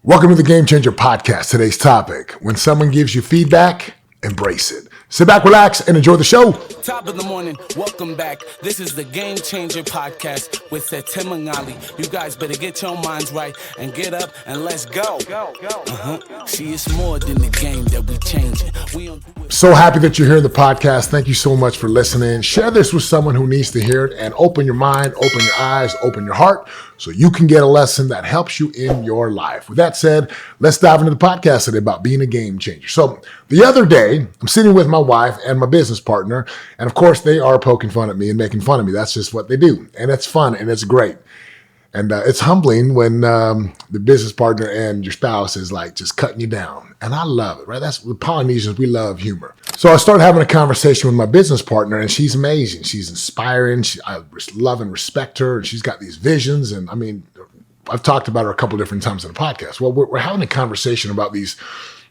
Welcome to the Game Changer podcast. Today's topic: when someone gives you feedback, embrace it. Sit back, relax, and enjoy the show. Top of the morning, welcome back. This is the Game Changer podcast with Setema Gali. You guys better get your minds right and get up and let's go. See, it's more than the game that we changing. So happy that you're here in the podcast. Thank you so much for listening. Share this with someone who needs to hear it and open your mind, open your eyes, open your heart so you can get a lesson that helps you in your life. With that said, let's dive into the podcast today about being a game changer. So the other day, I'm sitting with my wife and my business partner, and of course they are poking fun at me and making fun of me. That's just what they do. And it's fun and it's great. And it's humbling when the business partner and your spouse is like just cutting you down. And I love it, right? That's the Polynesians, we love humor. So I started having a conversation with my business partner, and she's amazing. She's inspiring. I love and respect her. And she's got these visions. And I mean, I've talked about her a couple different times in the podcast. Well, we're having a conversation about these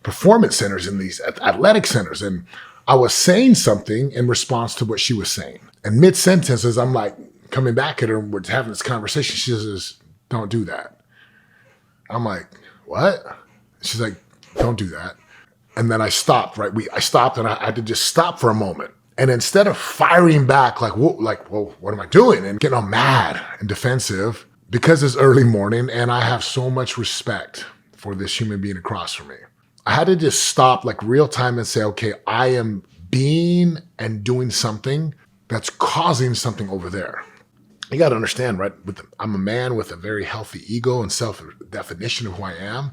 performance centers and these athletic centers. And I was saying something in response to what she was saying. And mid-sentence, as I'm like, coming back at her and we're having this conversation, she says, "Don't do that." I'm like, "What?" She's like, "Don't do that." And then I stopped, right? I stopped and I had to just stop for a moment. And instead of firing back like, well, what am I doing? And getting all mad and defensive, because it's early morning and I have so much respect for this human being across from me, I had to just stop like real time and say, okay, I am being and doing something that's causing something over there. You got to understand, right? I'm a man with a very healthy ego and self-definition of who I am.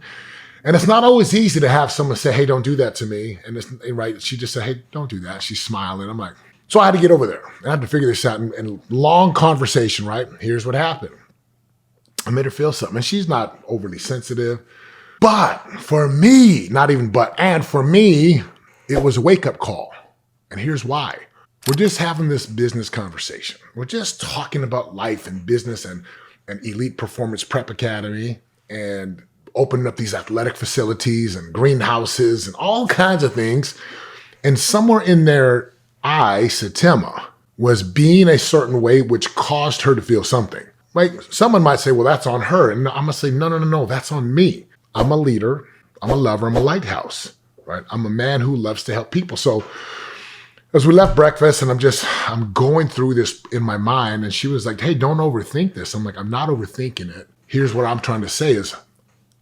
And it's not always easy to have someone say, "Hey, don't do that to me." And right, she just said, "Hey, don't do that." She's smiling. I'm like, so I had to get over there. I had to figure this out. And long conversation, right? Here's what happened. I made her feel something. And she's not overly sensitive. But for me, and for me, it was a wake-up call. And here's why. We're just having this business conversation. We're just talking about life and business and Elite Performance Prep Academy and opening up these athletic facilities and greenhouses and all kinds of things. And somewhere in there, Setema, was being a certain way, which caused her to feel something. Like someone might say, well, that's on her. And I'm going to say, no, that's on me. I'm a leader. I'm a lover. I'm a lighthouse, right? I'm a man who loves to help people. So as we left breakfast and I'm going through this in my mind, and she was like, "Hey, don't overthink this." I'm like, "I'm not overthinking it. Here's what I'm trying to say is,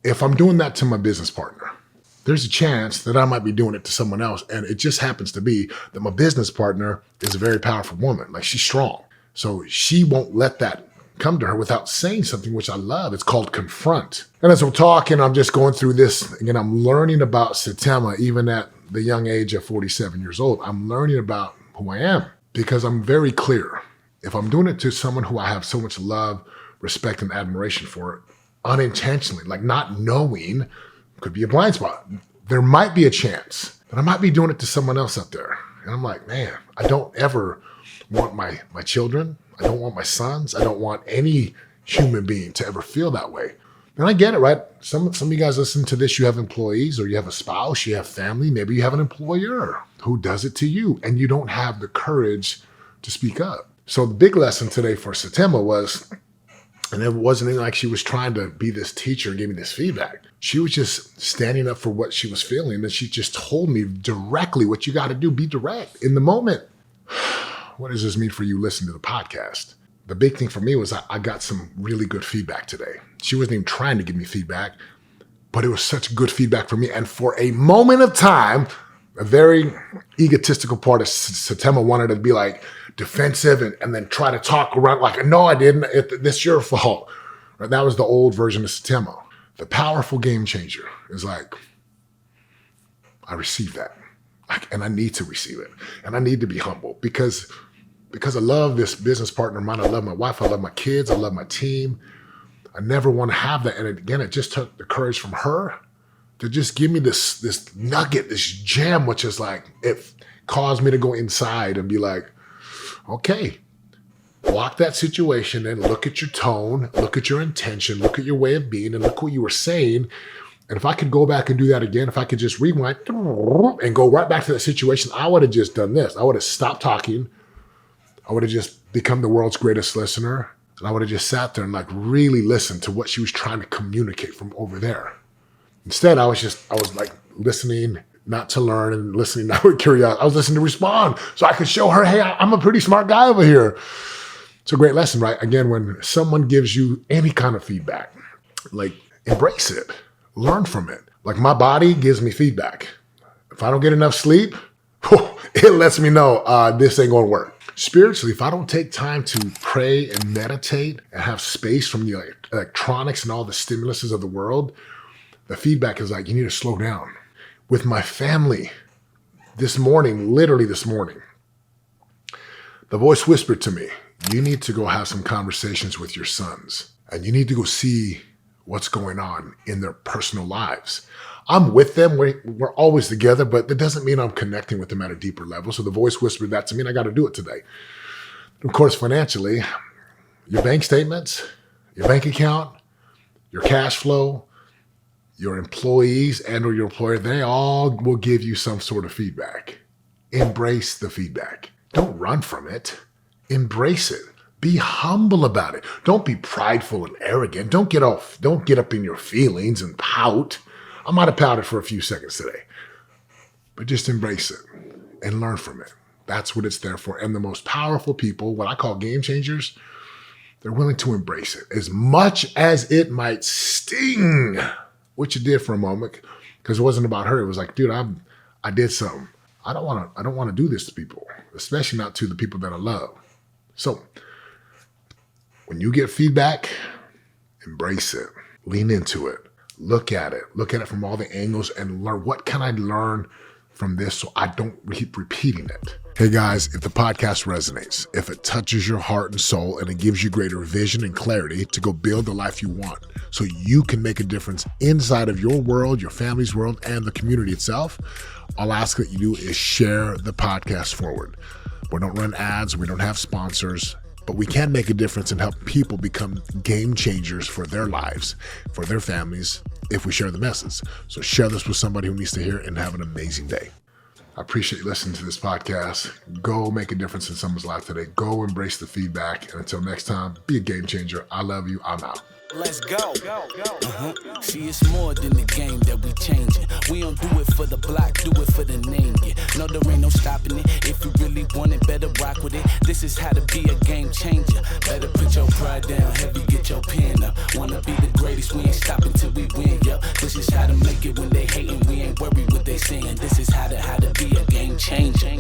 if I'm doing that to my business partner, there's a chance that I might be doing it to someone else." And it just happens to be that my business partner is a very powerful woman. Like, she's strong. So she won't let that come to her without saying something, which I love. It's called confront. And as we're talking, I'm just going through this, again, I'm learning about Setema, even at the young age of 47 years old. I'm learning about who I am because I'm very clear. If I'm doing it to someone who I have so much love, respect, and admiration for, unintentionally, like not knowing, could be a blind spot. There might be a chance that I might be doing it to someone else out there. And I'm like, man, I don't ever want my children. I don't want my sons. I don't want any human being to ever feel that way. And I get it, right? Some of you guys listen to this, you have employees or you have a spouse, you have family, maybe you have an employer who does it to you and you don't have the courage to speak up. So the big lesson today for Setema was, and it wasn't even like she was trying to be this teacher and give me this feedback. She was just standing up for what she was feeling. And she just told me directly what you got to do, be direct in the moment. What does this mean for you listening to the podcast? The big thing for me was I got some really good feedback today. She wasn't even trying to give me feedback, but it was such good feedback for me. And for a moment of time, a very egotistical part of Setema wanted to be like defensive and then try to talk around like, "No, I didn't. It's your fault." Right? That was the old version of Setema. The powerful game changer is like, I receive that. And I need to receive it. And I need to be humble because I love this business partner of mine. I love my wife. I love my kids. I love my team. I never want to have that. And again, it just took the courage from her to just give me this nugget, this gem, which is like, it caused me to go inside and be like, okay, block that situation and look at your tone, look at your intention, look at your way of being, and look what you were saying. And if I could go back and do that again, if I could just rewind and go right back to that situation, I would have just done this. I would have stopped talking. I would have just become the world's greatest listener. And I would have just sat there and like really listened to what she was trying to communicate from over there. Instead, I was like listening, not to learn, and listening not with curiosity. I was listening to respond so I could show her, hey, I'm a pretty smart guy over here. It's a great lesson, right? Again, when someone gives you any kind of feedback, like embrace it, learn from it. Like my body gives me feedback. If I don't get enough sleep, it lets me know this ain't gonna work. Spiritually, if I don't take time to pray and meditate and have space from the electronics and all the stimuluses of the world, the feedback is like, you need to slow down. With my family this morning, literally this morning, the voice whispered to me, you need to go have some conversations with your sons and you need to go see what's going on in their personal lives. I'm with them. We're always together, but that doesn't mean I'm connecting with them at a deeper level. So the voice whispered that to me and I got to do it today. Of course, financially, your bank statements, your bank account, your cash flow, your employees and or your employer, they all will give you some sort of feedback. Embrace the feedback. Don't run from it. Embrace it. Be humble about it. Don't be prideful and arrogant. Don't get up in your feelings and pout. I might have pouted for a few seconds today, but just embrace it and learn from it. That's what it's there for. And the most powerful people, what I call game changers, they're willing to embrace it as much as it might sting, which it did for a moment, because it wasn't about her. It was like, dude, I did something. I don't want to do this to people, especially not to the people that I love. So when you get feedback, embrace it, lean into it, look at it from all the angles and learn, what can I learn from this so I don't keep repeating it. Hey guys, if the podcast resonates, if it touches your heart and soul and it gives you greater vision and clarity to go build the life you want so you can make a difference inside of your world, your family's world, and the community itself, all I ask that you do is share the podcast forward. We don't run ads, we don't have sponsors, but we can make a difference and help people become game changers for their lives, for their families, if we share the message. So share this with somebody who needs to hear it and have an amazing day. I appreciate you listening to this podcast. Go make a difference in someone's life today. Go embrace the feedback. And until next time, be a game changer. I love you. I'm out. Let's go. See, it's more than the game that we changing. We don't do it for the block, do it for the name. Yeah. No, there ain't no stopping it. If you really want it, better rock with it. This is how to be a game changer. Better put your pride down, heavy, get your pen up. Wanna be the greatest, we ain't stopping till we win, yo. This is how to make it when they hating. We ain't worried what they saying. This is how to be a game changer.